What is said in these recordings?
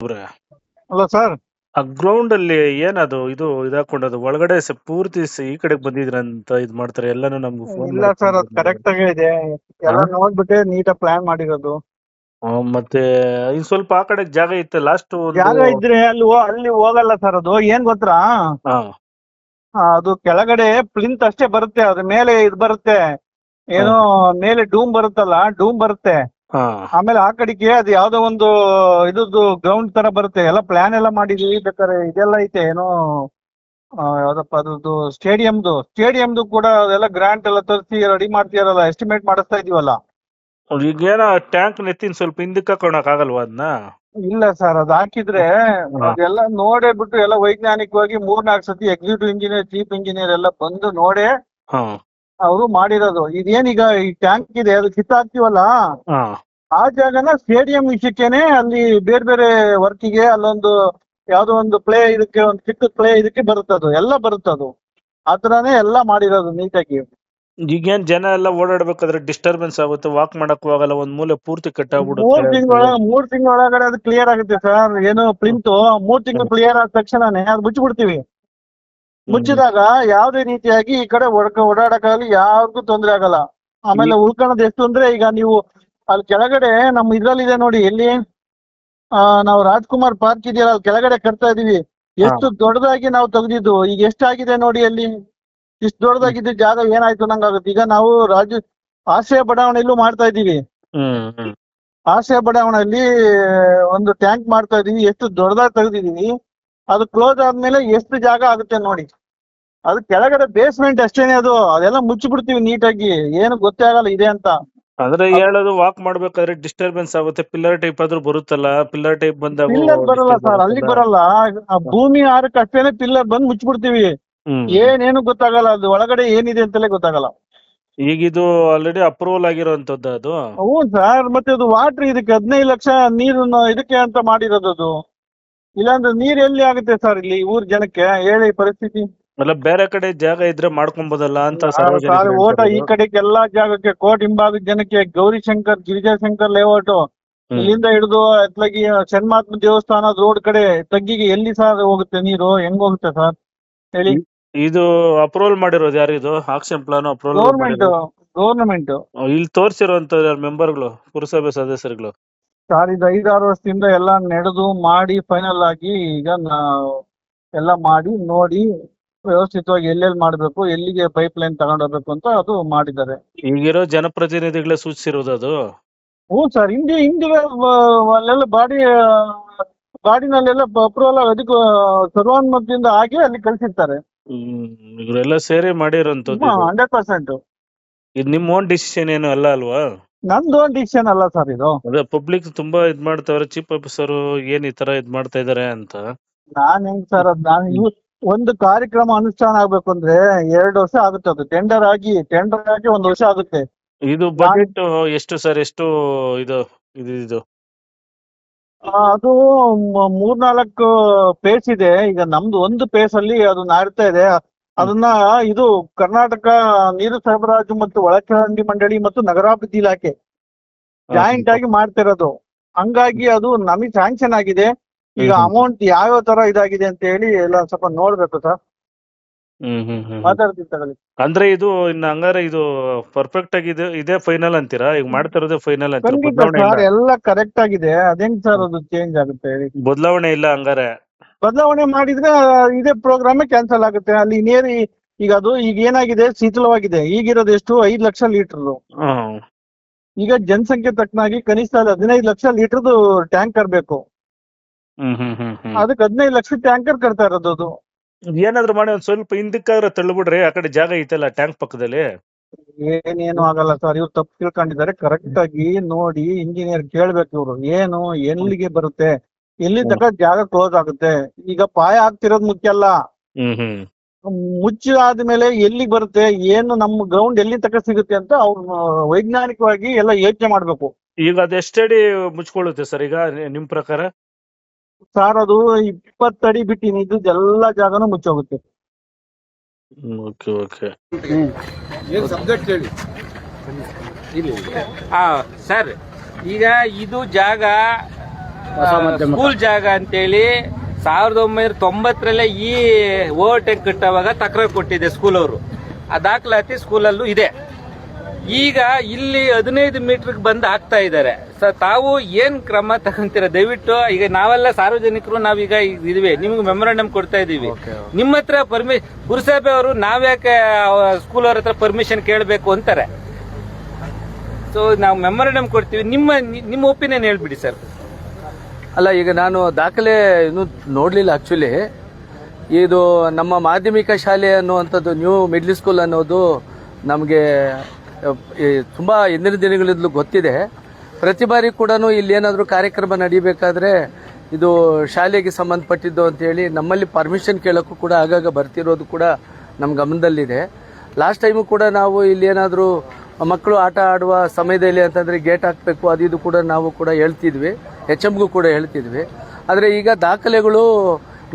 ಅವ್ರೆ, hello sir. ಆ ground ಅಲ್ಲಿ ಏನದು ಇದು ಇದಾಕೊಂಡದು ಒಳಗಡೆ ಪೂರ್ತಿ ಈ ಕಡೆಗೆ ಬಂದಿದ್ರಂತ ಇದ್ ಮಾಡ್ತಾರೆ ಎಲ್ಲಾನು ನಮ್ಗೆ ಫೋನ್ ಇಲ್ಲ ಮಾಡಿ ಸರ್, ಅದು ಕರೆಕ್ಟ್ ಆಗಿ ಇದೆ. ಎಲ್ಲ ನೋಡ್ಬಿಟ್ಟೆ ನೀಟಾಗಿ ಪ್ಲಾನ್ ಮಾಡಿರೋದು. ಮತ್ತೆ ಇನ್ ಸ್ವಲ್ಪ ಆ ಕಡೆ ಜಾಗ ಇತ್ತು ಲಾಸ್ಟ್ ಒಂದು. ಜಾಗ ಇದ್ರೆ ಅಲ್ಲಿ ಹೋಗಲ್ಲ ಸರ್. ಅದು ಏನ್ ಗೊತ್ತಾ, ಹಾ ಅದು ಕೆಳಗಡೆ ಪ್ಲಿಂತ್ ಅಷ್ಟೇ ಬರುತ್ತೆ. ಅದ್ರ ಮೇಲೆ ಇದು ಬರುತ್ತೆ, ಏನೋ ಮೇಲೆ ಡೂಮ್ ಬರುತ್ತಲ್ಲ, ಡೂಮ್ ಬರುತ್ತೆ. ಹಾ ಆಮೇಲೆ ಆ ಕಡೆಗೆ ಅದು ಯಾವ್ದೋ ಒಂದು ಇದ್ರದ್ದು ಗ್ರೌಂಡ್ ತರ ಬರುತ್ತೆ. ಎಲ್ಲ ಪ್ಲಾನ್ ಎಲ್ಲ ಮಾಡಿದೀವಿ. ಬೇಕಾದ್ರೆ ಇದೆಲ್ಲ ಐತೆ, ಏನೋ ಯಾವ್ದಪ್ಪ ಅದ್ರದ್ದು ಸ್ಟೇಡಿಯಂದು ಕೂಡ ಅದೆಲ್ಲ ಗ್ರಾಂಟ್ ಎಲ್ಲ ತರಿಸಿ ರೆಡಿ ಮಾಡ್ತೀರಲ್ಲ, ಎಸ್ಟಿಮೇಟ್ ಮಾಡಿಸ್ತಾ ಇದೀವಲ್ಲ. ಈಗೇನ ಟ್ಯಾಂಕ್ ನೆತ್ತಿನ ಸ್ವಲ್ಪ ಹಿಂದಕ್ಕೆ ಹಾಕೊಳಕ್ ಆಗಲ್ವಾ ಅದನ್ನ? ಇಲ್ಲ ಸರ್, ಅದು ಹಾಕಿದ್ರೆ ಅದೆಲ್ಲ ನೋಡೇ ಬಿಟ್ಟು ಎಲ್ಲ ವೈಜ್ಞಾನಿಕವಾಗಿ 3-4 ಸತಿ ಎಕ್ಸಿಕ್ಯೂಟಿವ್ ಇಂಜಿನಿಯರ್, ಚೀಫ್ ಇಂಜಿನಿಯರ್ ಎಲ್ಲ ಬಂದು ನೋಡೇ ಅವರು ಮಾಡಿರೋದು. ಇದೇನೀಗ ಈ ಟ್ಯಾಂಕ್ ಇದೆ, ಅದು ಕಿತ್ತಾಕ್ತಿವಲ್ಲ, ಆ ಜಾಗನ ಸ್ಟೇಡಿಯಂ ವಿಷಯಕ್ಕೇನೆ ಅಲ್ಲಿ ಬೇರೆ ಬೇರೆ ವರ್ಕಿಗೆ ಅಲ್ಲೊಂದು ಯಾವ್ದೋ ಒಂದು ಪ್ಲೇ ಇದಕ್ಕೆ, ಒಂದು ಚಿಕ್ಕ ಪ್ಲೇ ಇದಕ್ಕೆ ಬರುತ್ತದು, ಎಲ್ಲ ಬರುತ್ತದು. ಆ ತರಾನೇ ಎಲ್ಲ ಮಾಡಿರೋದು ನೀಟಾಗಿ. ಈಗೇನ್ ಜನ ಎಲ್ಲ ಓಡಾಡ್ಬೇಕಾದ್ರೆ ಡಿಸ್ಟರ್ಬೆನ್ಸ್ ಆಗುತ್ತೆ, ವಾಕ್ ಮಾಡಕ್ಕೂ ಆಗಲ್ಲ, ಒಂದ್ ಮೂಲೆ ಪೂರ್ತಿ ಕಟ್ಟಾಗ್ಬಿಡುತ್ತೆ. 3 ತಿಂಗಳ ಒಳಗಡೆ ಅದು ಕ್ಲಿಯರ್ ಆಗುತ್ತೆ ಸರ್. ಏನು ಪ್ಲಿಂತ್ 3 ತಿಂಗಳು ಕ್ಲಿಯರ್ ಆದ ತಕ್ಷಣನೇ ಅದು ಮುಚ್ಚಿಬಿಡ್ತೀವಿ. ಮುಚ್ಚಿದಾಗ ಯಾವುದೇ ರೀತಿಯಾಗಿ ಈ ಕಡೆ ಓಡಾಡಕ್ಕಾಗಲಿ, ಯಾರಿಗೂ ತೊಂದರೆ ಆಗಲ್ಲ. ಆಮೇಲೆ ಉಳ್ಕೊಳ್ಳೋದು ಎಷ್ಟು ಅಂದ್ರೆ, ಈಗ ನೀವು ಅಲ್ಲಿ ಕೆಳಗಡೆ ನಮ್ಮ ಇದ್ರಲ್ಲಿದೆ ನೋಡಿ, ಎಲ್ಲಿ ನಾವು ರಾಜ್ಕುಮಾರ್ ಪಾರ್ಕ್ ಇದೆಯಲ್ಲ, ಅಲ್ಲಿ ಕೆಳಗಡೆ ಕಟ್ತಾ ಇದೀವಿ. ಎಷ್ಟು ದೊಡ್ಡದಾಗಿ ನಾವು ತೆಗ್ದಿದ್ದು, ಈಗ ಎಷ್ಟಾಗಿದೆ ನೋಡಿ ಅಲ್ಲಿ. ಇಷ್ಟು ದೊಡ್ಡದಾಗಿದ್ದ ಜಾಗ ಏನಾಯ್ತು ನಂಗಾಗುತ್ತೆ. ಈಗ ನಾವು ಆಶ್ರಯ ಬಡಾವಣೆಯಲ್ಲೂ ಮಾಡ್ತಾ ಇದೀವಿ. ಆಶ್ರಯ ಬಡಾವಣೆಯಲ್ಲಿ ಒಂದು ಟ್ಯಾಂಕ್ ಮಾಡ್ತಾ ಇದೀವಿ. ಎಷ್ಟು ದೊಡ್ಡದಾಗಿ ತೆಗ್ದಿದೀವಿ. ಅದು ಕ್ಲೋಸ್ ಆದ್ಮೇಲೆ ಎಷ್ಟು ಜಾಗ ಆಗುತ್ತೆ ನೋಡಿ. ಅದು ಕೆಳಗಡೆ ಬೇಸ್ಮೆಂಟ್ ಅಷ್ಟೇನೆ, ಅದೆಲ್ಲ ಮುಚ್ಚಿಬಿಡ್ತೀವಿ ನೀಟಾಗಿ, ಏನು ಗೊತ್ತೇ ಆಗಲ್ಲ ಇದೆ ಅಂತ. ಅಂದ್ರೆ ಹೇಳೋದು ವಾಕ್ ಮಾಡ್ಬೇಕಾದ್ರೆ ಡಿಸ್ಟರ್ಬೆನ್ಸ್ ಆಗುತ್ತೆ. ಪಿಲ್ಲರ್ ಟೈಪ್ ಆದ್ರೂ ಬರುತ್ತಲ್ಲ, ಪಿಲ್ಲರ್ ಟೈಪ್ ಬಂದಾಗ ಪಿಲ್ಲರ್ ಬರಲ್ಲ ಸರ್, ಅಲ್ಲಿ ಬರಲ್ಲ. ಆ ಭೂಮಿ ಆರಕ್ಕೆ ಅಷ್ಟೇನೆ ಪಿಲ್ಲರ್ ಬಂದು ಮುಚ್ಚಿಬಿಡ್ತೀವಿ. ಏನೇನು ಗೊತ್ತಾಗಲ್ಲ, ಅದು ಒಳಗಡೆ ಏನಿದೆ ಅಂತಲೇ ಗೊತ್ತಾಗಲ್ಲ. ಈಗ ಇದು ಆಲ್ರೆಡಿ ಅಪ್ರೂವಲ್ ಆಗಿರೋಂಥದ್ದು ಅದು? ಹ್ಞೂ ಸರ್, ಮತ್ತೆ ಅದು ವಾಟರ್ ಇದಕ್ಕೆ 15 ಲಕ್ಷ ನೀರನ್ನು ಇದಕ್ಕೆ ಅಂತ ಮಾಡಿರೋದು ಅದು. ಇಲ್ಲಾಂದ್ರೆ ನೀರ್ ಎಲ್ಲಿ ಆಗುತ್ತೆ ಸರ್ ಇಲ್ಲಿ ಊರ್ ಜನಕ್ಕೆ, ಹೇಳಿ ಪರಿಸ್ಥಿತಿ. ಅಲ್ಲ, ಬೇರೆ ಕಡೆ ಜಾಗ ಇದ್ರೆ ಮಾಡ್ಕೊಬೋದಲ್ಲ ಅಂತ ಓಟ ಈ ಕಡೆಗೆ ಎಲ್ಲಾ ಜಾಗಕ್ಕೆ, ಕೋಟ್ ಹಿಂಭಾಗದ ಜನಕ್ಕೆ, ಗೌರಿಶಂಕರ್, ಗಿರಿಜಾಶಂಕರ್ ಲೇಔಟ್ ಇಲ್ಲಿಂದ ಹಿಡಿದು ಅತ್ಲಾಗಿ ಶನ್ಮಾತ್ಮ ದೇವಸ್ಥಾನ ರೋಡ್ ಕಡೆ ತಗ್ಗಿಗೆ ಎಲ್ಲಿ ಸರ್ ಹೋಗುತ್ತೆ ನೀರು? ಹೆಂಗ್ ಹೋಗುತ್ತೆ ಸರ್ ಹೇಳಿ? ಇದು ಅಪ್ರೂವಲ್ ಮಾಡಿರೋದು ಯಾರು? ಇದು ಆಕ್ಷನ್ ಪ್ಲಾನ್ ಅಪ್ರೂವಲ್ ಗೌರ್ಮೆಂಟ್ ಇಲ್ಲಿ ತೋರಿಸಿರುವಂತ ಮೆಂಬರ್ಗಳು, ಪುರಸಭೆ ಸದಸ್ಯರುಗಳು ಸರ್. ಇದು 5-6 ವರ್ಷದಿಂದ ಎಲ್ಲ ನಡೆದು ಮಾಡಿ ಫೈನಲ್ ಆಗಿ ಈಗ ಎಲ್ಲ ಮಾಡಿ ನೋಡಿ ವ್ಯವಸ್ಥಿತವಾಗಿ ಎಲ್ಲೆಲ್ಲಿ ಮಾಡ್ಬೇಕು, ಎಲ್ಲಿಗೆ ಪೈಪ್ ಲೈನ್ ತಗೊಂಡೋಗ್ಬೇಕು ಅಂತ ಅದು ಮಾಡಿದ್ದಾರೆ. ಈಗಿರೋ ಜನಪ್ರತಿನಿಧಿಗಳೇ ಸೂಚಿಸಿರೋದು ಅದು? ಹ್ಞೂ ಸರ್, ಹಿಂದಿಗೆ ಅಲ್ಲೆಲ್ಲ ಬಾಡಿನಲ್ಲೆಲ್ಲ ಅಪ್ರೂವಲ್ ಅದಕ್ಕೆ ಸರ್ವಾನುಮತದಿಂದ ಆಗಿ ಅಲ್ಲಿ ಕಳ್ಸಿರ್ತಾರೆ. ಇವರೆಲ್ಲ ಸೇರಿ ಮಾಡಿರೋಂಥದ್ದು 100%. ಇದು ನಿಮ್ ಓನ್ ಡಿಸಿಷನ್ ಏನು ಅಲ್ಲ ಅಲ್ವಾ? ನಂದು ಓನ್ ಡಿಸಿಷನ್ ಅಲ್ಲ ಸರ್ ಇದು. ಅದೇ ಪಬ್ಲಿಕ್ ತುಂಬಾ ಇದ್ ಮಾಡ್ತಾವ್ರೆ, ಚೀಫ್ ಆಫೀಸರ್ ಏನ್ ಈ ತರ ಇದ್ ಮಾಡ್ತಾ ಇದಾರೆ ಅಂತ. ನಾನ್ ಹೆಂಗ್ ಸರ್, ಒಂದು ಕಾರ್ಯಕ್ರಮ ಅನುಷ್ಠಾನ ಆಗ್ಬೇಕು ಅಂದ್ರೆ 2 ವರ್ಷ ಆಗುತ್ತೆ. ಅದು ಟೆಂಡರ್ ಆಗಿ 1 ವರ್ಷ ಆಗುತ್ತೆ. ಇದು ಬಜೆಟ್ ಎಷ್ಟು ಸರ್? ಎಷ್ಟು ಇದು ಅದು 3-4 ಪೇಸ್ ಇದೆ. ಈಗ ನಮ್ದು ಒಂದು ಪೇಸ್ ಅಲ್ಲಿ ಅದು ನಾಡ್ತಾ ಇದೆ. ಅದನ್ನ ಇದು ಕರ್ನಾಟಕ ನೀರು ಸರಬರಾಜು ಮತ್ತು ಒಳಚರಂಡಿ ಮಂಡಳಿ ಮತ್ತು ನಗರಾಭಿವೃದ್ಧಿ ಇಲಾಖೆ ಜಾಯಿಂಟ್ ಆಗಿ ಮಾಡ್ತಿರೋದು. ಹಂಗಾಗಿ ಅದು ನಮಗೆ ಸ್ಯಾಂಕ್ಷನ್ ಆಗಿದೆ. ಈಗ ಅಮೌಂಟ್ ಯಾವ್ಯಾವ ತರ ಇದಾಗಿದೆ ಅಂತ ಹೇಳಿ ಎಲ್ಲ ಸ್ವಲ್ಪ ನೋಡ್ಬೇಕು ಸರ್. ಮಾತಾಡ್ತೀನಿ ತಗೊಳ್ಳಿ. ಅಂದ್ರೆ ಇದು ಇನ್ನು ಹಂಗಾರೆ ಇದು ಪರ್ಫೆಕ್ಟ್ ಆಗಿದೆ, ಇದೇ ಫೈನಲ್ ಅಂತೀರಾ? ಈಗ ಮಾಡ್ತಿರೋದೇ ಫೈನಲ್ ಅಂತೀರಾ? ಸರ್ ಎಲ್ಲ ಕರೆಕ್ಟ್ ಆಗಿದೆ. ಅದೇಂಗ್ ಸರ್ ಅದು ಚೇಂಜ್ ಆಗುತ್ತೆ ಹೇಳಿ? ಬದಲಾವಣೆ ಇಲ್ಲ ಹಂಗಾರೆ? ಬದಲಾವಣೆ ಮಾಡಿದ್ರೆ ಇದೇ ಪ್ರೋಗ್ರಾಮೇ ಕ್ಯಾನ್ಸಲ್ ಆಗುತ್ತೆ. ಅಲ್ಲಿ ಈಗ ಅದು ಈಗ ಏನಾಗಿದೆ, ಶೀತಲವಾಗಿದೆ. ಈಗಿರೋದು ಎಷ್ಟು? 5 ಲಕ್ಷ ಲೀಟರ್. ಈಗ ಜನಸಂಖ್ಯೆ ತಕ್ಕನಾಗಿ ಕನಿಷ್ಠ 15 ಲಕ್ಷ ಲೀಟರ್ದು ಟ್ಯಾಂಕರ್ ಬೇಕು. ಅದಕ್ಕೆ 15 ಲಕ್ಷ ಟ್ಯಾಂಕರ್ ಕಟ್ತಾ ಇರೋದು. ಅದು ಏನಾದ್ರು ಮಾಡಿ ಒಂದ್ ಸ್ವಲ್ಪ ಹಿಂದಕ್ಕಾದ್ರೆ ತಳ್ಳಿಬಿಡ್ರಿ, ಆ ಕಡೆ ಜಾಗ ಐತಲ್ಲ ಟ್ಯಾಂಕ್ ಪಕ್ಕದಲ್ಲಿ. ಏನೇನು ಆಗಲ್ಲ ಸರ್, ಇವ್ರು ತಪ್ಪು ತಿಳ್ಕೊಂಡಿದ್ದಾರೆ. ಕರೆಕ್ಟ್ ಆಗಿ ನೋಡಿ ಇಂಜಿನಿಯರ್ ಕೇಳ್ಬೇಕು ಇವ್ರು, ಏನು ಎಲ್ಲಿಗೆ ಬರುತ್ತೆ, ಎಲ್ಲಿ ತನಕ ಜಾಗ ಕ್ಲೋಸ್ ಆಗುತ್ತೆ. ಈಗ ಪಾಯ ಆಗ್ತಿರೋದು ಮುಖ್ಯ ಅಲ್ಲ, ಮುಚ್ಚಿ ಆದ್ಮೇಲೆ ಎಲ್ಲಿಗೆ ಬರುತ್ತೆ, ಏನು ನಮ್ಮ ಗ್ರೌಂಡ್ ಎಲ್ಲಿ ತನಕ ಸಿಗುತ್ತೆ ಅಂತ ಅವ್ರು ವೈಜ್ಞಾನಿಕವಾಗಿ ಎಲ್ಲ ಯೋಚನೆ ಮಾಡ್ಬೇಕು. ಈಗ ಅದೆಷ್ಟಡಿ ಮುಚ್ಕೊಳ್ಳುತ್ತೆ ಸರ್ ಈಗ ನಿಮ್ ಪ್ರಕಾರ? ಸರ್ ಅದು 20 ಅಡಿ ಬಿಟ್ಟು ಇದ್ದು ಎಲ್ಲಾ ಜಾಗನೂ ಮುಚ್ಚೋಗುತ್ತೆ. ಸಬ್ಜೆಕ್ಟ್ ಹೇಳಿ ಸರ್. ಈಗ ಇದು ಜಾಗ ಸ್ಕೂಲ್ ಜಾಗ ಅಂತೇಳಿ 1990ರಲ್ಲೇ ಈ ಓವರ್ಟೇಕ್ ಕಟ್ಟುವಾಗ ತಕರಾರು ಕೊಟ್ಟಿದೆ ಸ್ಕೂಲ್ ಅವರು. ಆ ದಾಖಲಾತಿ ಸ್ಕೂಲಲ್ಲೂ ಇದೆ. ಈಗ ಇಲ್ಲಿ 15 ಮೀಟರ್ಗೆ ಬಂದು ಹಾಕ್ತಾ ಇದ್ದಾರೆ. ತಾವು ಏನ್ ಕ್ರಮ ತಗೊಂತೀರಾ ದಯವಿಟ್ಟು? ಈಗ ನಾವೆಲ್ಲ ಸಾರ್ವಜನಿಕರು ನಾವೀಗ ಇದೀವಿ, ನಿಮ್ಗೆ ಮೆಮೊರಾಂಡಮ್ ಕೊಡ್ತಾ ಇದೀವಿ. ನಿಮ್ಮ ಹತ್ರ ಪುರಸಭೆ ಅವರು ನಾವ್ಯಾಕೆ ಸ್ಕೂಲ್ ಅವ್ರ ಹತ್ರ ಪರ್ಮಿಷನ್ ಕೇಳಬೇಕು ಅಂತಾರೆ. ಸೊ ನಾವು ಮೆಮೊರಾಂಡಮ್ ಕೊಡ್ತೀವಿ, ನಿಮ್ಮ ಒಪಿನಿಯನ್ ಹೇಳ್ಬಿಡಿ ಸರ್. ಅಲ್ಲ, ಈಗ ನಾನು ದಾಖಲೆ ಇನ್ನೂ ನೋಡಲಿಲ್ಲ. ಆ್ಯಕ್ಚುಲಿ ಇದು ನಮ್ಮ ಮಾಧ್ಯಮಿಕ ಶಾಲೆ ಅನ್ನುವಂಥದ್ದು ನ್ಯೂ ಮಿಡ್ಲ್ ಸ್ಕೂಲ್ ಅನ್ನೋದು ನಮಗೆ ತುಂಬ ಹಿಂದಿನ ದಿನಗಳಿಂದಲೂ ಗೊತ್ತಿದೆ. ಪ್ರತಿ ಬಾರಿ ಕೂಡ ಇಲ್ಲಿ ಏನಾದರೂ ಕಾರ್ಯಕ್ರಮ ನಡೀಬೇಕಾದ್ರೆ ಇದು ಶಾಲೆಗೆ ಸಂಬಂಧಪಟ್ಟಿದ್ದು ಅಂತೇಳಿ ನಮ್ಮಲ್ಲಿ ಪರ್ಮಿಷನ್ ಕೇಳೋಕ್ಕೂ ಕೂಡ ಆಗಾಗ ಬರ್ತಿರೋದು ಕೂಡ ನಮ್ಮ ಗಮನದಲ್ಲಿದೆ. ಲಾಸ್ಟ್ ಟೈಮು ಕೂಡ ನಾವು ಇಲ್ಲಿ ಏನಾದರೂ ಮಕ್ಕಳು ಆಟ ಆಡುವ ಸಮಯದಲ್ಲಿ ಅಂತಂದರೆ ಗೇಟ್ ಹಾಕಬೇಕು, ಅದು ಇದು ಕೂಡ ನಾವು ಕೂಡ ಹೇಳ್ತಿದ್ವಿ, HMಗೂ ಕೂಡ ಹೇಳ್ತಿದ್ವಿ. ಆದರೆ ಈಗ ದಾಖಲೆಗಳು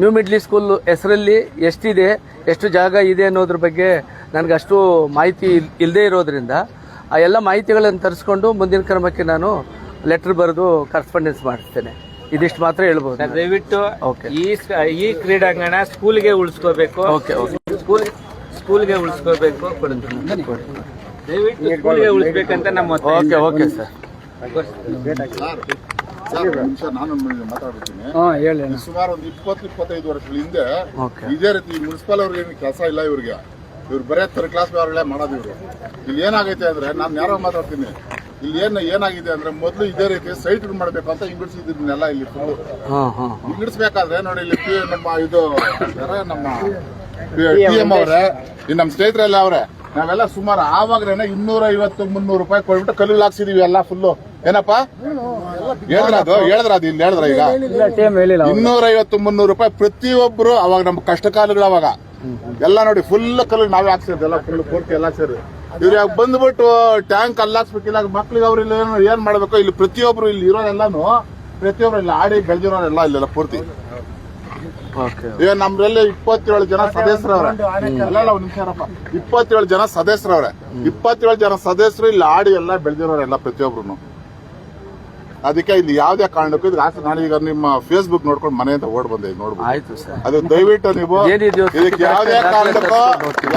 ನ್ಯೂ ಮಿಡ್ಲ್ ಸ್ಕೂಲ್ ಹೆಸರಲ್ಲಿ ಎಷ್ಟಿದೆ, ಎಷ್ಟು ಜಾಗ ಇದೆ ಅನ್ನೋದ್ರ ಬಗ್ಗೆ ನನಗಷ್ಟು ಮಾಹಿತಿ ಇಲ್ಲದೇ ಇರೋದ್ರಿಂದ ಆ ಎಲ್ಲ ಮಾಹಿತಿಗಳನ್ನು ತರಿಸ್ಕೊಂಡು ಮುಂದಿನ ಕ್ರಮಕ್ಕೆ ನಾನು ಲೆಟರ್ ಬರೆದು ಕರೆಸ್ಪಾಂಡೆನ್ಸ್ ಮಾಡಿಸ್ತೇನೆ. ಇದಿಷ್ಟು ಮಾತ್ರ ಹೇಳ್ಬೋದು. ದಯವಿಟ್ಟು ಈ ಕ್ರೀಡಾಂಗಣ ಸ್ಕೂಲ್ಗೆ ಉಳಿಸ್ಕೋಬೇಕು. ಸ್ಕೂಲ್ಗೆ ಉಳಿಸ್ಕೋಬೇಕು. ದಯವಿಟ್ಟು ಸ್ಕೂಲ್ಗೆ ಉಳಿಸ್ಬೇಕಂತ ನಮ್ಮ ಓಕೆ ಸರ್. ನಾನು ಮಾತಾಡ್ತೀನಿ. ಸುಮಾರು ಒಂದು 20-25 ವರ್ಷಗಳ ಹಿಂದೆ ಇದೇ ರೀತಿ ಮುನ್ಸಿಪಲ್ ಅವ್ರಿಗೆ ಏನು ಕೆಲಸ ಇಲ್ಲ ಇವ್ರಿಗೆ. ಇವ್ರು ಬರೇ ಥರ್ಡ್ ಕ್ಲಾಸ್ ಅವ್ರಗಳೇ ಮಾಡೋದು ಇವರು. ಇಲ್ಲಿ ಏನಾಗೈತೆ ಅಂದ್ರೆ ನಾನು ಯಾರೋ ಮಾತಾಡ್ತೀನಿ, ಇಲ್ಲಿ ಏನಾಗಿದೆ ಅಂದ್ರೆ ಮೊದಲು ಇದೇ ರೀತಿ ಸೈಟ್ ಮಾಡ್ಬೇಕು ಅಂತ ಇಂಗಿಡ್ಸಿದ್ನೆಲ್ಲ ಇಲ್ಲಿ ಫುಲ್ ಇಂಗಿಡಿಸ್ಬೇಕಾದ್ರೆ ನೋಡಿ ಇಲ್ಲಿ ನಮ್ಮ ಇದು ನಮ್ಮ PM ಅವರೇ, ನಮ್ಮ ಸ್ನೇಹಿತರೆಲ್ಲ ಅವ್ರೆ, ನಾವೆಲ್ಲ ಸುಮಾರು ಆವಾಗ್ರೇನೆ 250-300 ರೂಪಾಯಿ ಕೊಟ್ಬಿಟ್ಟು ಕಲ್ಲು ಹಾಕ್ಸಿದೀವಿ ಎಲ್ಲ ಫುಲ್ಲು. ಏನಪ್ಪಾ ಹೇಳಿದ್ರ ಇಲ್ಲಿ ಹೇಳಿದ್ರ ಈಗ 250-300 ರೂಪಾಯಿ ಪ್ರತಿಯೊಬ್ರು. ಅವಾಗ ನಮ್ಮ ಕಷ್ಟ ಕಾಲಗಳು ಅವಾಗ ಎಲ್ಲ ನೋಡಿ ಫುಲ್ ಕಲ್ಲು ನಾವೇ ಹಾಕ್ಸಿರೋದು, ಎಲ್ಲ ಫುಲ್ ಪೂರ್ತಿ ಎಲ್ಲ ಸೇರಿ. ಇವ್ರು ಯಾಕೆ ಬಂದ್ಬಿಟ್ಟು ಟ್ಯಾಂಕ್ ಅಲ್ಲಿ ಹಾಕ್ಸ್ಬೇಕಿಲ್ಲ ಮಕ್ಳಿಗೆ ಅವ್ರು ಇಲ್ಲಿ ಏನ್ ಮಾಡ್ಬೇಕು? ಇಲ್ಲಿ ಪ್ರತಿಯೊಬ್ರು ಇಲ್ಲಿ ಇರೋರೆಲ್ಲಾನು ಪ್ರತಿಯೊಬ್ರು ಇಲ್ಲಿ ಆಡಿ ಬೆಳೆದಿರೋರೆಲ್ಲ ಇಲ್ಲೆಲ್ಲ ಪೂರ್ತಿ. ಈಗ ನಮ್ದ್ರಲ್ಲಿ 27 ಜನ ಸದಸ್ಯರವ್ರೆ. ಎಲ್ಲ ಒಂದ್ ನಿಮಿಷರಪ್ಪ, 27 ಜನ ಸದಸ್ಯರವ್ರೆ. 27 ಜನ ಸದಸ್ಯರು ಇಲ್ಲಿ ಆಡಿ ಎಲ್ಲ ಬೆಳೆದಿರೋರೆಲ್ಲ ಪ್ರತಿಯೊಬ್ರು. ಅದಕ್ಕೆ ಇಲ್ಲಿ ಯಾವ್ದೇ ಕಾರಣಕ್ಕೂ ಇದು ನಾನೀಗ ನಿಮ್ಮ ಫೇಸ್ಬುಕ್ ನೋಡ್ಕೊಂಡು ಮನೆಯಿಂದ ಓಡ್ ಬಂದೆ ನೋಡ್ಬೋದು. ಆಯ್ತು ಸರ್. ಅದು ದಯವಿಟ್ಟು ನೀವು ಇದಕ್ಕೆ ಯಾವ್ದೇ ಕಾರಣಕ್ಕೂ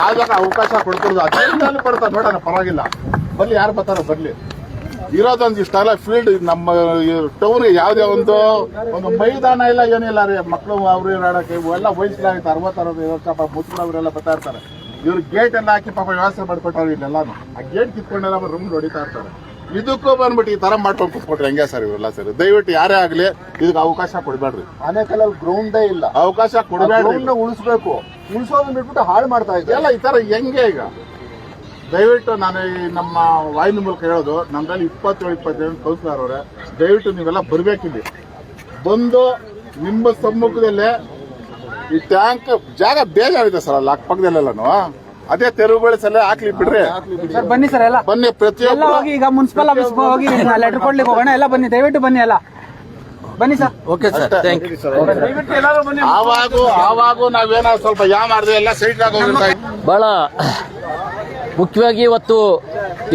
ಯಾವ್ದೇ ಅವಕಾಶ ಕೊಡ್ತಿರೋದು ಅದೇನು ಕೊಡ್ತಾರೆ ನೋಡೋಣ, ಪರವಾಗಿಲ್ಲ, ಬರ್ಲಿ, ಯಾರು ಬರ್ತಾರೋ ಬರ್ಲಿ. ಇರೋದೊಂದು ಇಷ್ಟೆಲ್ಲ ಫೀಲ್ಡ್ ನಮ್ಮ ಟೌನ್ ಯಾವ್ದೇ ಒಂದು ಮೈದಾನ ಇಲ್ಲ, ಏನಿಲ್ಲ ರೀ. ಮಕ್ಕಳು ಅವ್ರು ಆಡಕ್ಕೆ ಎಲ್ಲ ವಯಸ್ಸಿಲಾಗುತ್ತೆ, 60-65 ವರ್ಷ ಮುಸ್ಲಿಮವರೆಲ್ಲ ಬರ್ತಾ ಇರ್ತಾರೆ. ಇವ್ರು ಗೇಟ್ ಎಲ್ಲ ಹಾಕಿ ಪಾಪ ವ್ಯವಸ್ಥೆ ಮಾಡ್ಕೊಟ್ಟಾರೆ. ಇಲ್ಲೆಲ್ಲಾನು ಆ ಗೇಟ್ ಕಿತ್ಕೊಂಡೆಲ್ಲ ರೂಮ್ ಹೊಡಿತಾ ಇರ್ತಾರೆ. ಇದಕ್ಕೂ ಬಂದ್ಬಿಟ್ಟು ಈ ತರ ಮಾಡ್ಕೊಂಡು ಕೂತ್ಕೊಟ್ರೆ ಹೆಂಗೆ ಸರ್ ಇವರೆಲ್ಲ ಸರ್? ದಯವಿಟ್ಟು ಯಾರೇ ಆಗ್ಲಿ ಇದಕ್ಕೆ ಅವಕಾಶ ಕೊಡ್ಬೇಡ್ರಿ. ಆನೇಕಲ್ಲಲ್ಲಿ ಗ್ರೌಂಡೇ ಇಲ್ಲ, ಅವಕಾಶ ಕೊಡಬೇಡ್ರಿ. ಉಳಿಸ್ಬೇಕು, ಉಳಿಸೋದನ್ನ ಬಿಟ್ಬಿಟ್ಟು ಹಾಳು ಮಾಡ್ತಾ ಇದ್ದಾರೆ ಎಲ್ಲ ಈ ತರ ಹೆಂಗೆ ಈಗ? ದಯವಿಟ್ಟು ನಾನು ನಮ್ಮ ವಾಹಿನಿ ಮೂಲಕ ಹೇಳೋದು, ನಮ್ಮಲ್ಲಿ 27-28 ಕೌನ್ಸಿಲರ್ ಅವರೇ, ದಯವಿಟ್ಟು ನೀವೆಲ್ಲ ಬರ್ಬೇಕಿಲ್ಲಿ. ಬಂದು ನಿಮ್ಮ ಸಮ್ಮುಖದಲ್ಲೇ ಈ ಟ್ಯಾಂಕ್ ಜಾಗ ಬೇಜಾರಿದೆ ಸರ್ ಅಲ್ಲಿ ಪಕ್ಕದಲ್ಲೆಲ್ಲಾನು. ಅದೇ ತೆರವು ಬೆಳೆಸಲ್ಲೇ ಹಾಕ್ಲಿ ಬಿಡ್ರಿ. ಬನ್ನಿ ಸರ್, ಎಲ್ಲ ಬನ್ನಿ ಪ್ರತಿಯೊಬ್ಬರು. ಹೋಗಿ ಈಗ ಮುನ್ಸಿಪಲ್ ಆಫೀಸ್ ಹೋಗಿ ಲೆಟರ್ ಕೊಡ್ಲಿಕ್ಕೆ ಹೋಗೋಣ. ಎಲ್ಲ ಬನ್ನಿ, ದಯವಿಟ್ಟು ಬನ್ನಿ, ಎಲ್ಲ ಬನ್ನಿ sir. Okay sir, thank you. ಆವಾಗ ನಾವೇನಾದ್ರು ಸ್ವಲ್ಪ ಮಾಡಿದ್ರೆ ಎಲ್ಲ ಸೈಡ್ ಆಗೋಗುತ್ತೆ. ಬಹಳ ಮುಖ್ಯವಾಗಿ ಇವತ್ತು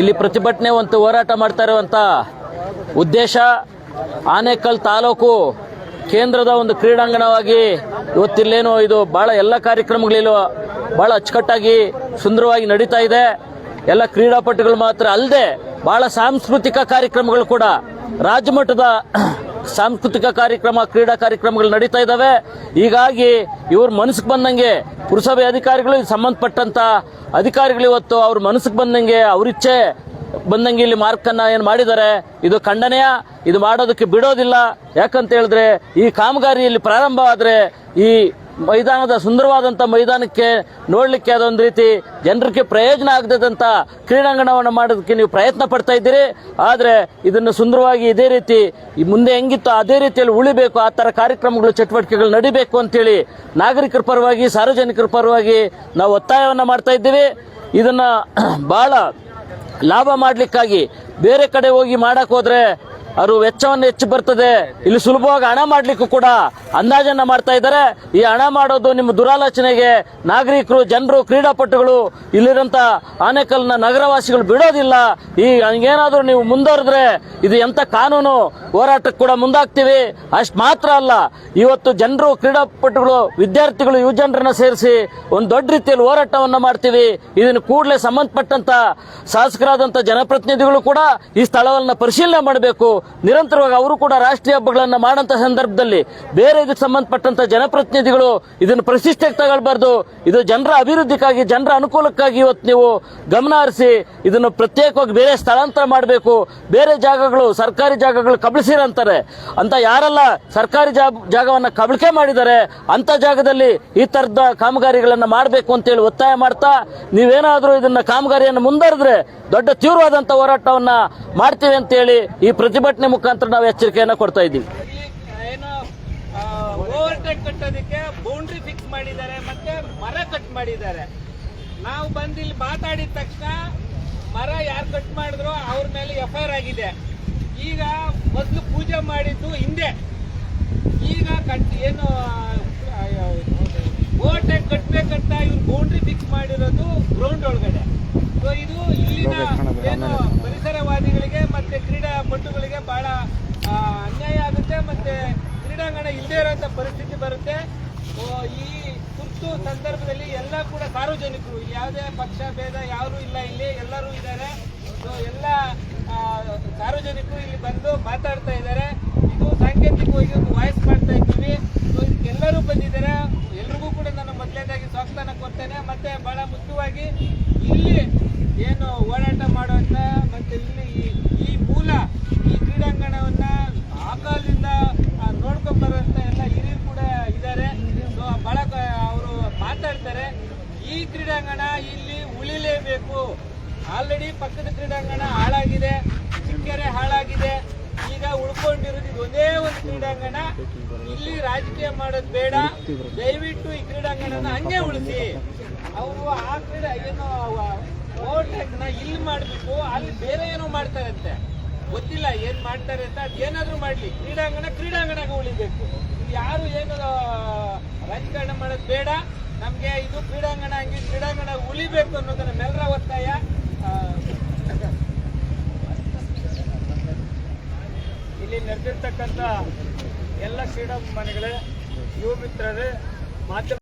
ಇಲ್ಲಿ ಪ್ರತಿಭಟನೆ ಒಂದು ಹೋರಾಟ ಮಾಡ್ತಾ ಇರುವಂತ ಉದ್ದೇಶ, ಆನೇಕಲ್ ತಾಲೂಕು ಕೇಂದ್ರದ ಒಂದು ಕ್ರೀಡಾಂಗಣವಾಗಿ ಇವತ್ತಿಲ್ಲೇನು ಇದು ಬಹಳ ಎಲ್ಲ ಕಾರ್ಯಕ್ರಮಗಳಿಲು ಬಹಳ ಅಚ್ಚುಕಟ್ಟಾಗಿ ಸುಂದರವಾಗಿ ನಡೀತಾ ಇದೆ. ಎಲ್ಲ ಕ್ರೀಡಾಪಟುಗಳು ಮಾತ್ರ ಅಲ್ಲದೆ ಬಹಳ ಸಾಂಸ್ಕೃತಿಕ ಕಾರ್ಯಕ್ರಮಗಳು ಕೂಡ, ರಾಜ್ಯ ಮಟ್ಟದ ಸಾಂಸ್ಕೃತಿಕ ಕಾರ್ಯಕ್ರಮ, ಕ್ರೀಡಾ ಕಾರ್ಯಕ್ರಮಗಳು ನಡೀತಾ ಇದ್ದಾವೆ. ಹೀಗಾಗಿ ಇವ್ರ ಮನಸ್ಸಿಗೆ ಬಂದಂಗೆ ಪುರಸಭೆ ಅಧಿಕಾರಿಗಳು, ಸಂಬಂಧಪಟ್ಟಂತ ಅಧಿಕಾರಿಗಳು ಇವತ್ತು ಅವ್ರ ಮನಸ್ಸಿಗೆ ಬಂದಂಗೆ ಅವರಿಚ್ಛೆ ಬಂದಂಗೆ ಇಲ್ಲಿ ಮಾರ್ಕನ್ನ ಏನು ಮಾಡಿದ್ದಾರೆ, ಇದು ಖಂಡನೀಯ. ಇದು ಮಾಡೋದಕ್ಕೆ ಬಿಡೋದಿಲ್ಲ. ಯಾಕಂತ ಹೇಳಿದ್ರೆ ಈ ಕಾಮಗಾರಿಯಲ್ಲಿ ಪ್ರಾರಂಭ ಆದರೆ ಈ ಮೈದಾನದ ಸುಂದರವಾದಂಥ ಮೈದಾನಕ್ಕೆ ನೋಡಲಿಕ್ಕೆ ಅದೊಂದು ರೀತಿ ಜನರಿಗೆ ಪ್ರಯೋಜನ ಆಗದಂಥ ಕ್ರೀಡಾಂಗಣವನ್ನು ಮಾಡೋದಕ್ಕೆ ನೀವು ಪ್ರಯತ್ನ ಪಡ್ತಾ ಇದ್ದೀರಿ. ಆದರೆ ಇದನ್ನು ಸುಂದರವಾಗಿ ಇದೇ ರೀತಿ ಮುಂದೆ ಹೆಂಗಿತ್ತು ಅದೇ ರೀತಿಯಲ್ಲಿ ಉಳಿಬೇಕು, ಆ ಥರ ಕಾರ್ಯಕ್ರಮಗಳು, ಚಟುವಟಿಕೆಗಳು ನಡಿಬೇಕು ಅಂತೇಳಿ ನಾಗರಿಕರ ಪರವಾಗಿ, ಸಾರ್ವಜನಿಕರ ಪರವಾಗಿ ನಾವು ಒತ್ತಾಯವನ್ನು ಮಾಡ್ತಾ ಇದ್ದೀವಿ. ಇದನ್ನು ಭಾಳ ಲಾಭ ಮಾಡಲಿಕ್ಕಾಗಿ ಬೇರೆ ಕಡೆ ಹೋಗಿ ಮಾಡಕ್ಕೆ ಹೋದರೆ ಅವರು ವೆಚ್ಚವನ್ನು ಹೆಚ್ಚು ಬರ್ತದೆ, ಇಲ್ಲಿ ಸುಲಭವಾಗಿ ಹಣ ಮಾಡ್ಲಿಕ್ಕೂ ಕೂಡ ಅಂದಾಜನ್ನ ಮಾಡ್ತಾ ಇದ್ದಾರೆ. ಈ ಹಣ ಮಾಡೋದು ನಿಮ್ಮ ದುರಾಲೋಚನೆಗೆ ನಾಗರಿಕರು, ಜನರು, ಕ್ರೀಡಾಪಟುಗಳು, ಇಲ್ಲಿರಂತ ಆನೇಕಲ್ನ ನಗರವಾಸಿಗಳು ಬಿಡೋದಿಲ್ಲ. ಈ ಹಂಗೇನಾದ್ರೂ ನೀವು ಮುಂದುವರೆದ್ರೆ ಇದು ಎಂತ ಕಾನೂನು ಹೋರಾಟಕ್ಕೆ ಕೂಡ ಮುಂದಾಗ್ತೀವಿ. ಅಷ್ಟು ಮಾತ್ರ ಅಲ್ಲ, ಇವತ್ತು ಜನರು, ಕ್ರೀಡಾಪಟುಗಳು, ವಿದ್ಯಾರ್ಥಿಗಳು, ಯುವಜನರನ್ನ ಸೇರಿಸಿ ಒಂದು ದೊಡ್ಡ ರೀತಿಯಲ್ಲಿ ಹೋರಾಟವನ್ನ ಮಾಡ್ತೀವಿ. ಇದನ್ನು ಕೂಡಲೇ ಸಂಬಂಧಪಟ್ಟಂತ ಶಾಸಕರಾದಂತ ಜನಪ್ರತಿನಿಧಿಗಳು ಕೂಡ ಈ ಸ್ಥಳವನ್ನ ಪರಿಶೀಲನೆ ಮಾಡಬೇಕು. ನಿರಂತರವಾಗಿ ಅವರು ಕೂಡ ರಾಷ್ಟ್ರೀಯ ಹಬ್ಬಗಳನ್ನ ಮಾಡಂತ ಸಂದರ್ಭದಲ್ಲಿ ಬೇರೆ ಇದಕ್ಕೆ ಸಂಬಂಧಪಟ್ಟಂತ ಜನಪ್ರತಿನಿಧಿಗಳು ಇದನ್ನು ಪ್ರತಿಷ್ಠೆಗೆ ತಗೊಳ್ಬಾರ್ದು. ಇದು ಜನರ ಅಭಿವೃದ್ಧಿಗಾಗಿ, ಜನರ ಅನುಕೂಲಕ್ಕಾಗಿ ಇವತ್ತು ನೀವು ಗಮನ ಹರಿಸಿ ಇದನ್ನು ಪ್ರತ್ಯೇಕವಾಗಿ ಬೇರೆ ಸ್ಥಳಾಂತರ ಮಾಡಬೇಕು. ಬೇರೆ ಜಾಗಗಳು, ಸರ್ಕಾರಿ ಜಾಗಗಳು ಕಬಳಿಸಿರಂತಾರೆ ಅಂತ ಯಾರೆಲ್ಲ ಸರ್ಕಾರಿ ಜಾಗವನ್ನ ಕಬಳಿಕೆ ಮಾಡಿದ್ದಾರೆ ಅಂತ ಜಾಗದಲ್ಲಿ ಈ ತರದ ಕಾಮಗಾರಿಗಳನ್ನ ಮಾಡಬೇಕು ಅಂತೇಳಿ ಒತ್ತಾಯ ಮಾಡ್ತಾ, ನೀವೇನಾದ್ರೂ ಇದನ್ನ ಕಾಮಗಾರಿಯನ್ನು ಮುಂದುವರೆದ್ರೆ ದೊಡ್ಡ ತೀವ್ರವಾದಂತ ಹೋರಾಟವನ್ನ ಮಾಡ್ತೀವಿ ಅಂತೇಳಿ ಈ ಪ್ರತಿಭಟನೆ ಮುಖಾಂತರ ನಾವು ಎಚ್ಚರಿಕೆಯನ್ನ ಕೊಡ್ತಾ ಇದ್ದೀವಿ. ಏನು ಓವರ್ಟೇಕ್ ಕಟ್ಟೋದಕ್ಕೆ ಬೌಂಡ್ರಿ ಫಿಕ್ಸ್ ಮಾಡಿದ್ದಾರೆ, ಮತ್ತೆ ಮರ ಕಟ್ ಮಾಡಿದ್ದಾರೆ. ನಾವು ಬಂದು ಇಲ್ಲಿ ಮಾತಾಡಿದ ತಕ್ಷಣ ಮರ ಯಾರು ಕಟ್ ಮಾಡಿದ್ರು ಅವ್ರ ಮೇಲೆ FIR ಆಗಿದೆ. ಈಗ ಮೊದಲು ಪೂಜೆ ಮಾಡಿದ್ದು ಹಿಂದೆ, ಈಗ ಏನು ಓವರ್ಟೇಕ್ ಕಟ್ಟಬೇಕಂತ ಇವ್ರು ಬೌಂಡ್ರಿ ಫಿಕ್ಸ್ ಮಾಡಿರೋದು ಗ್ರೌಂಡ್ ಒಳಗಡೆ. ಸೊ ಇದು ಇಲ್ಲಿನ ಏನು ಪರಿಸರವಾದಿಗಳಿಗೆ ಮತ್ತೆ ಕ್ರೀಡಾಪಟುಗಳಿಗೆ ಬಹಳ ಅನ್ಯಾಯ ಆಗುತ್ತೆ, ಮತ್ತೆ ಕ್ರೀಡಾಂಗಣ ಇಲ್ಲದೆ ಇರೋಂಥ ಪರಿಸ್ಥಿತಿ ಬರುತ್ತೆ. ಈ ತುರ್ತು ಸಂದರ್ಭದಲ್ಲಿ ಎಲ್ಲ ಕೂಡ ಸಾರ್ವಜನಿಕರು, ಯಾವುದೇ ಪಕ್ಷ ಭೇದ ಯಾರು ಇಲ್ಲ, ಇಲ್ಲಿ ಎಲ್ಲರೂ ಇದ್ದಾರೆ. ಸೊ ಎಲ್ಲ ಸಾರ್ವಜನಿಕರು ಇಲ್ಲಿ ಬಂದು ಮಾತಾಡ್ತಾ ಇದ್ದಾರೆ. ಇದು ಸಾಂಕೇತಿಕವಾಗಿ ಒಂದು ವಾಯ್ಸ್ ಮಾಡ್ತಾ ಇದ್ದೀವಿ. ಸೊ ಎಲ್ಲರೂ ಬಂದಿದ್ದಾರೆ, ಎಲ್ರಿಗೂ ಕೂಡ ನಾನು ಮೊದಲನೇದಾಗಿ ಸ್ವಾಗತನ ಕೊಡ್ತೇನೆ. ಮತ್ತೆ ಬಹಳ ಮುಖ್ಯವಾಗಿ ಇಲ್ಲಿ ಏನು ಹೋರಾಟ ಮಾಡುವಂತ ಮತ್ತೆ ಇಲ್ಲಿ ಈ ಮೂಲ ಈ ಕ್ರೀಡಾಂಗಣವನ್ನ ಆ ಕಾಲದಿಂದ ನೋಡ್ಕೊಂಡ್ ಬರುವಂತ ಎಲ್ಲ ಹಿರಿಯರು ಕೂಡ ಇದ್ದಾರೆ. ಸೊ ಬಹಳ ಅವರು ಮಾತಾಡ್ತಾರೆ. ಈ ಕ್ರೀಡಾಂಗಣ ಇಲ್ಲಿ ಉಳಿಲೇಬೇಕು. ಆಲ್ರೆಡಿ ಪಕ್ಕದ ಕ್ರೀಡಾಂಗಣ ಹಾಳಾಗಿದೆ, ಚಿಕ್ಕೆರೆ ಹಾಳಾಗಿದೆ. ಈಗ ಉಳ್ಕೊಂಡಿರೋದು ಇದು ಒಂದೇ ಒಂದು ಕ್ರೀಡಾಂಗಣ. ಇಲ್ಲಿ ರಾಜಕೀಯ ಮಾಡೋದು ಬೇಡ, ದಯವಿಟ್ಟು ಈ ಕ್ರೀಡಾಂಗಣನ ಹಂಗೆ ಉಳಿಸಿ. ಅವರು ಆ ಕ್ರೀಡಾ ಏನು ಓವರ್ಟೇಕ್ ನ ಇಲ್ಲಿ ಮಾಡಬೇಕು, ಅಲ್ಲಿ ಬೇರೆ ಏನೋ ಮಾಡ್ತಾರಂತೆ, ಗೊತ್ತಿಲ್ಲ ಏನ್ ಮಾಡ್ತಾರೆ ಅಂತ. ಅದೇನಾದ್ರೂ ಮಾಡ್ಲಿ, ಕ್ರೀಡಾಂಗಣಕ್ಕೆ ಉಳಿಬೇಕು. ಯಾರು ಏನು ರಾಜಕಾರಣ ಮಾಡೋದು ಬೇಡ. ನಮ್ಗೆ ಇದು ಕ್ರೀಡಾಂಗಣ ಹಂಗೆ ಕ್ರೀಡಾಂಗಣ ಉಳಿಬೇಕು ಅನ್ನೋದು ನಮ್ಮೆಲ್ಲರ ಒತ್ತಾಯ. ಇಲ್ಲಿ ನಡೆದಿರ್ತಕ್ಕಂಥ ಎಲ್ಲ ಕ್ರೀಡಾಭಿಮಾನಿಗಳೇ, ಯುವ ಮಿತ್ರರೇ, ಮಾಧ್ಯಮ